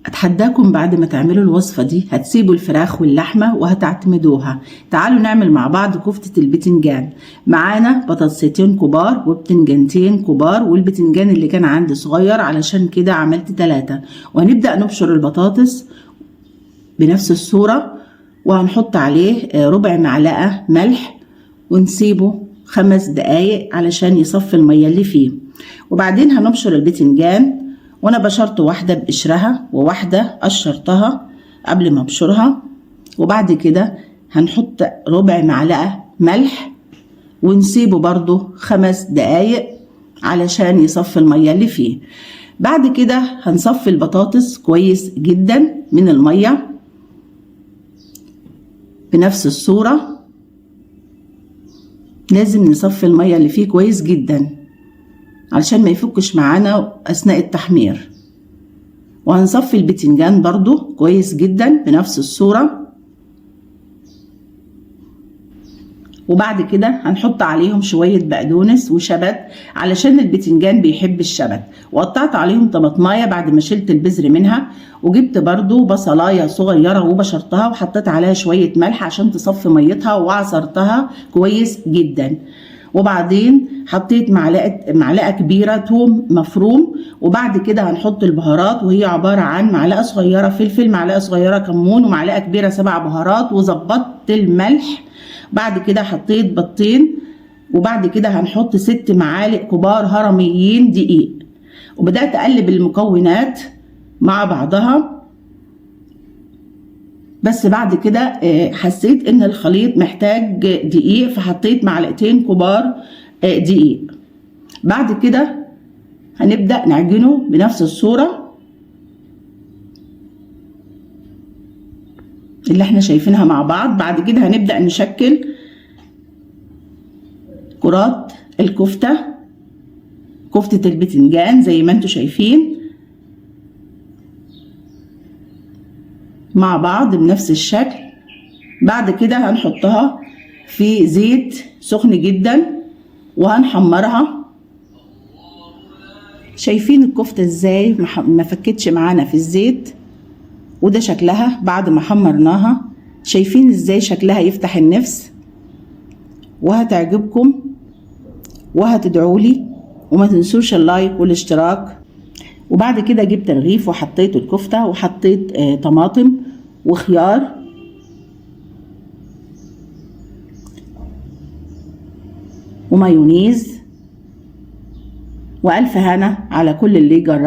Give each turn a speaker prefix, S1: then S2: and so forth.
S1: اتحداكم بعد ما تعملوا الوصفة دي هتسيبوا الفراخ واللحمة وهتعتمدوها. تعالوا نعمل مع بعض كفتة البتنجان. معانا بطاطستين كبار وبتنجانتين كبار، والبتنجان اللي كان عندي صغير علشان كده عملت 3. وهنبدأ نبشر البطاطس بنفس الصورة، وهنحط عليه ربع معلقة ملح ونسيبه 5 دقايق علشان يصفي المية اللي فيه. وبعدين هنبشر البتنجان، وانا بشرت واحدة بقشرها وواحدة قشرتها قبل ما ابشرها. وبعد كده هنحط ربع معلقة ملح ونسيبه برضو 5 دقايق علشان يصفي المية اللي فيه. بعد كده هنصفي البطاطس كويس جدا من المية بنفس الصورة. لازم نصفي المية اللي فيه كويس جدا علشان ما يفكش معانا اثناء التحمير. وهنصفي البتنجان برضو كويس جدا بنفس الصورة. وبعد كده هنحط عليهم شوية بقدونس وشبت علشان البتنجان بيحب الشبت. وقطعت عليهم طماطمايه بعد ما شلت البذر منها، وجبت برضو بصلايه صغيرة وبشرتها وحطيت عليها شوية ملح عشان تصفي ميتها وعصرتها كويس جدا. وبعدين حطيت معلقة كبيرة توم مفروم. وبعد كده هنحط البهارات، وهي عبارة عن معلقة صغيرة فلفل، معلقة صغيرة كمون، ومعلقة كبيرة 7 بهارات، وظبطت الملح. بعد كده حطيت بيضتين، وبعد كده هنحط 6 معالق كبار هرميين دقيق. وبدأت أقلب المكونات مع بعضها، بس بعد كده حسيت ان الخليط محتاج دقيق، فحطيت معلقتين كبار دقيق. بعد كده هنبدأ نعجنه بنفس الصورة اللي احنا شايفينها مع بعض. بعد كده هنبدأ نشكل كرات الكفتة، كفتة البتنجان زي ما انتوا شايفين مع بعض بنفس الشكل. بعد كده هنحطها في زيت سخن جدا وهنحمرها. شايفين الكفتة ازاي ما فكتش معانا في الزيت؟ وده شكلها بعد ما حمرناها. شايفين ازاي شكلها يفتح النفس؟ وهتعجبكم وهتدعولي، وما تنسوش اللايك والاشتراك. وبعد كده جبت رغيف وحطيت الكفتة، وحطيت طماطم وخيار ومايونيز. وألف هنا على كل اللي جرب.